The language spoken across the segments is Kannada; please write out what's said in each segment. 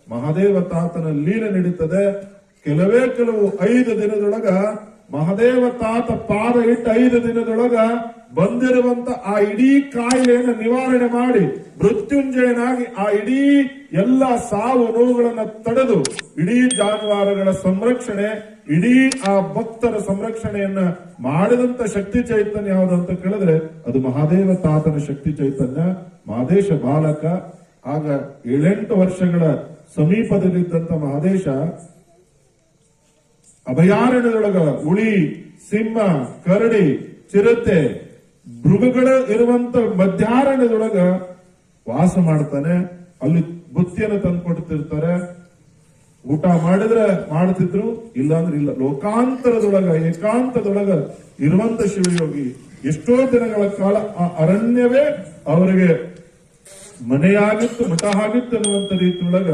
ಮಹಾದೇವ ತಾತನ ಲೀಲೆ ನಡೀತದೆ. ಕೆಲವೇ ಕೆಲವು 5 ದಿನದೊಳಗ ಮಹಾದೇವ ತಾತ ಪಾದ ಇಟ್ಟು 5 ದಿನದೊಳಗ ಬಂದಿರುವಂತ ಆ ಇಡೀ ಕಾಯಿಲೆಯನ್ನು ನಿವಾರಣೆ ಮಾಡಿ ಮೃತ್ಯುಂಜಯನಾಗಿ ಆ ಇಡೀ ಎಲ್ಲ ಸಾವು ನೋವುಗಳನ್ನ ತಡೆದು ಇಡೀ ಜಾನುವಾರುಗಳ ಸಂರಕ್ಷಣೆ, ಇಡೀ ಆ ಭಕ್ತರ ಸಂರಕ್ಷಣೆಯನ್ನ ಮಾಡಿದಂತ ಶಕ್ತಿ ಚೈತನ್ಯ ಯಾವುದು ಅಂತ ಕೇಳಿದ್ರೆ ಅದು ಮಹಾದೇವ ತಾತನ ಶಕ್ತಿ ಚೈತನ್ಯ. ಮಹದೇಶ ಬಾಲಕ ಆಗ 7-8 ವರ್ಷಗಳ ಸಮೀಪದಲ್ಲಿದ್ದಂತ ಮಹದೇಶ ಅಭಯಾರಣ್ಯದೊಳಗ ಹುಲಿ, ಸಿಂಹ, ಕರಡಿ, ಚಿರತೆ, ಮೃಗಗಳ ಇರುವಂತ ಮಧ್ಯಾರಣ್ಯದೊಳಗ ವಾಸ ಮಾಡ್ತಾನೆ. ಅಲ್ಲಿ ಬುತ್ತಿಯನ್ನು ತಂದ್ಕೊಡ್ತಿರ್ತಾರೆ. ಊಟ ಮಾಡಿದ್ರೆ ಮಾಡ್ತಿದ್ರು, ಇಲ್ಲಾಂದ್ರೆ ಇಲ್ಲ. ಲೋಕಾಂತರದೊಳಗ ಏಕಾಂತದೊಳಗ ಇರುವಂತ ಶಿವಯೋಗಿ ಎಷ್ಟೋ ದಿನಗಳ ಕಾಲ ಆ ಅರಣ್ಯವೇ ಅವರಿಗೆ ಮನೆಯಾಗಿತ್ತು, ಮಠ ಆಗಿತ್ತು ಅನ್ನುವಂತ ರೀತಿಯೊಳಗ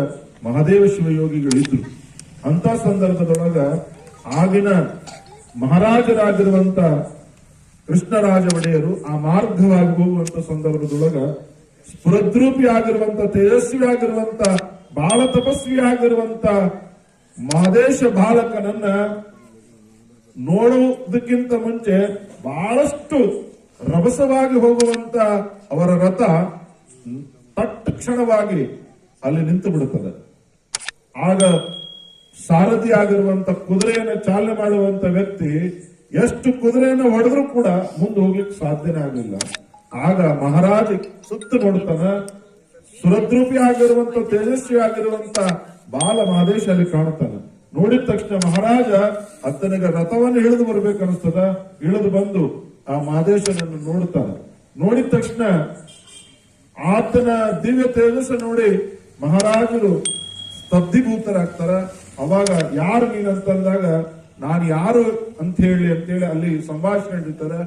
ಮಹಾದೇವ ಶಿವಯೋಗಿಗಳಿದ್ರು. ಅಂತ ಸಂದರ್ಭದೊಳಗ ಆಗಿನ ಮಹಾರಾಜರಾಗಿರುವಂತ ಕೃಷ್ಣರಾಜ ಒಡೆಯರು ಆ ಮಾರ್ಗವಾಗಿ ಹೋಗುವಂತ ಸಂದರ್ಭದೊಳಗ ಸ್ಫುರದ್ರೂಪಿ ಆಗಿರುವಂತ, ತೇಜಸ್ವಿ ಆಗಿರುವಂತ, ಬಾಳ ತಪಸ್ವಿ ಆಗಿರುವಂತ ಮಹದೇಶ ಬಾಲಕನನ್ನ ನೋಡುವುದಕ್ಕಿಂತ ಮುಂಚೆ ಬಹಳಷ್ಟು ರಭಸವಾಗಿ ಹೋಗುವಂತ ಅವರ ರಥ ತಕ್ಷಣವಾಗಿ ಅಲ್ಲಿ ನಿಂತು ಬಿಡುತ್ತದೆ. ಆಗ ಸಾರಥಿ ಆಗಿರುವಂತ ಕುದುರೆಯನ್ನು ಚಾಲನೆ ಮಾಡುವಂತ ವ್ಯಕ್ತಿ ಎಷ್ಟು ಕುದುರೆಯನ್ನು ಹೊಡೆದ್ರೂ ಕೂಡ ಮುಂದೆ ಹೋಗ್ಲಿಕ್ಕೆ ಸಾಧ್ಯನೇ ಆಗಲಿಲ್ಲ. ಆಗ ಮಹಾರಾಜ ಸುತ್ತ ನೋಡ್ತಾನ, ಸುರದ್ರೂಪಿ ಆಗಿರುವಂತ, ತೇಜಸ್ವಿ ಆಗಿರುವಂತ ಬಾಲ ಮಹದೇಶ ಅಲ್ಲಿ ಕಾಣುತ್ತಾನೆ. ನೋಡಿದ ತಕ್ಷಣ ಮಹಾರಾಜ ಆತನಿಗೆ ರಥವನ್ನು ಇಳಿದು ಬರ್ಬೇಕನ್ನಿಸ್ತದ. ಇಳಿದು ಬಂದು ಆ ಮಹದೇಶನನ್ನು ನೋಡುತ್ತಾನೆ. ನೋಡಿದ ತಕ್ಷಣ ಆತನ ದಿವ್ಯ ತೇಜಸ್ಸು ನೋಡಿ ಮಹಾರಾಜರು ಸ್ತಬ್ಧಿಭೂತರಾಗ್ತಾರ. ಅವಾಗ ಯಾರು ನೀನಂತಂದಾಗ ನಾನು ಯಾರು ಅಂತ ಹೇಳಿ ಅಂತೇಳಿ ಅಲ್ಲಿ ಸಂಭಾಷಣೆ ನಡೀತಾರೆ.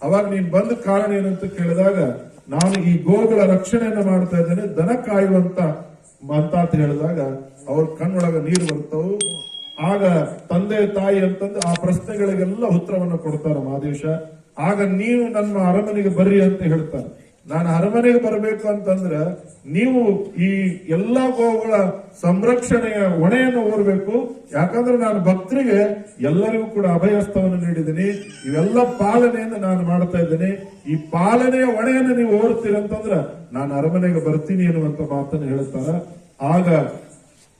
ಅವಾಗ ನೀನ್ ಬಂದ ಕಾರಣ ಏನಂತ ಕೇಳಿದಾಗ ನಾನು ಈ ಗೋಗಳ ರಕ್ಷಣೆಯನ್ನ ಮಾಡ್ತಾ ಇದ್ದೇನೆ, ದನ ಕಾಯುವಂತ ಅಂತ ಹೇಳಿದಾಗ ಅವ್ರ ಕಣ್ಣೊಳಗ ನೀರು ಬರ್ತವು. ಆಗ ತಂದೆ ತಾಯಿ ಅಂತಂದು ಆ ಪ್ರಶ್ನೆಗಳಿಗೆಲ್ಲ ಉತ್ತರವನ್ನು ಕೊಡ್ತಾರ ಮಹದೇಶ. ಆಗ ನೀವು ನನ್ನ ಅರಮನೆಗೆ ಬರ್ರಿ ಅಂತ ಹೇಳ್ತಾರೆ. ನಾನು ಅರಮನೆಗೆ ಬರಬೇಕು ಅಂತಂದ್ರೆ ನೀವು ಈ ಎಲ್ಲಾ ಗೋವುಗಳ ಸಂರಕ್ಷಣೆಯ ಹೊಣೆಯನ್ನು ಹೊರಬೇಕು. ಯಾಕಂದ್ರೆ ನಾನು ಭಕ್ತರಿಗೆ ಎಲ್ಲರಿಗೂ ಕೂಡ ಅಭಯಸ್ಥವನ್ನು ನೀಡಿದ್ದೀನಿ. ಇವೆಲ್ಲ ಪಾಲನೆಯನ್ನು ನಾನು ಮಾಡ್ತಾ ಇದ್ದೇನೆ. ಈ ಪಾಲನೆಯ ಹೊಣೆಯನ್ನು ನೀವು ಹೊರ್ತೀರಂತಂದ್ರ ನಾನು ಅರಮನೆಗೆ ಬರ್ತೀನಿ ಎನ್ನುವಂತ ಮಾತನ್ನು ಹೇಳ್ತಾರ. ಆಗ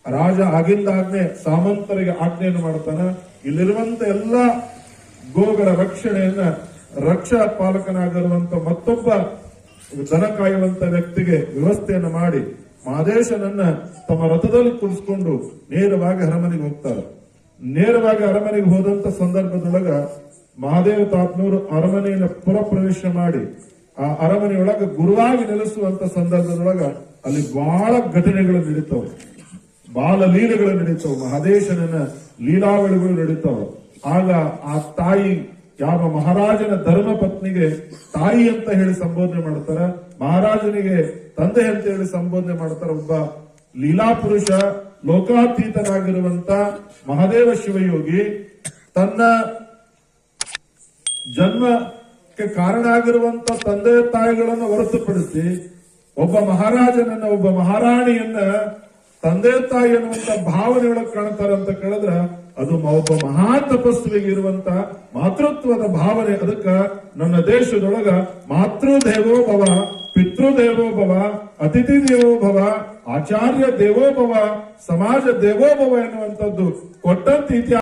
ರಾಜ ಆಗಿಂದಾಗ್ನೆ ಸಾಮಂತರಿಗೆ ಆಜ್ಞೆಯನ್ನು ಮಾಡ್ತಾನ. ಇಲ್ಲಿರುವಂತ ಎಲ್ಲಾ ಗೋಗಳ ರಕ್ಷಣೆಯನ್ನ ರಕ್ಷಾ ಪಾಲಕನಾಗಿರುವಂತ ಮತ್ತೊಬ್ಬ ದನ ಕಾಯುವಂತ ವ್ಯಕ್ತಿಗೆ ವ್ಯವಸ್ಥೆಯನ್ನು ಮಾಡಿ ಮಹದೇಶನನ್ನ ತಮ್ಮ ರಥದಲ್ಲಿ ಕುಳಿಸ್ಕೊಂಡು ನೇರವಾಗಿ ಅರಮನೆಗೆ ಹೋಗ್ತಾರೆ. ನೇರವಾಗಿ ಅರಮನೆಗೆ ಹೋದಂತ ಸಂದರ್ಭದೊಳಗ ಮಹಾದೇವ ತಾತನವರು ಅರಮನೆಯನ್ನ ಪುರಪ್ರವೇಶ ಮಾಡಿ ಆ ಅರಮನೆಯೊಳಗ ಗುರುವಾಗಿ ನೆಲೆಸುವಂತ ಸಂದರ್ಭದೊಳಗ ಅಲ್ಲಿ ಬಹಳ ಘಟನೆಗಳು ನಡೀತಾವೆ, ಬಾಲ ಲೀಲೆಗಳು ನಡೀತಾವೆ, ಮಹದೇಶನ ಲೀಲಾವಳಿಗಳು ನಡೀತಾವೆ. ಆಗ ಆ ತಾಯಿ ಯಾವ ಮಹಾರಾಜನ ಧರ್ಮ ಪತ್ನಿಗೆ ತಾಯಿ ಅಂತ ಹೇಳಿ ಸಂಬೋಧನೆ ಮಾಡ್ತಾರ, ಮಹಾರಾಜನಿಗೆ ತಂದೆ ಅಂತ ಹೇಳಿ ಸಂಬೋಧನೆ ಮಾಡ್ತಾರ. ಒಬ್ಬ ಲೀಲಾ ಪುರುಷ ಲೋಕಾತೀತನಾಗಿರುವಂತ ಮಹಾದೇವ ಶಿವಯೋಗಿ ತನ್ನ ಜನ್ಮಕ್ಕೆ ಕಾರಣ ಆಗಿರುವಂತ ತಂದೆ ತಾಯಿಗಳನ್ನು ಹೊರತುಪಡಿಸಿ ಒಬ್ಬ ಮಹಾರಾಜನನ್ನ, ಒಬ್ಬ ಮಹಾರಾಣಿಯನ್ನ ತಂದೆ ತಾಯಿ ಅನ್ನುವಂತ ಭಾವನೆಯೊಳಗೆ ಕಾಣ್ತಾರ ಅಂತ ಕೇಳಿದ್ರ ಅದು ಒಬ್ಬ ಮಹಾ ತಪಸ್ವಿಗೆ ಇರುವಂತ ಮಾತೃತ್ವದ ಭಾವನೆ. ಅದಕ್ಕ ನನ್ನ ದೇಶದೊಳಗ ಮಾತೃದೇವೋ ಭವ, ಪಿತೃದೇವೋ ಭವ, ಅತಿಥಿ ದೇವೋ ಭವ, ಆಚಾರ್ಯ ದೇವೋ ಭವ, ಸಮಾಜ ದೇವೋ ಭವ ಎನ್ನುವಂಥದ್ದು ಕೊಟ್ಟಂತ ಇತಿಹಾಸ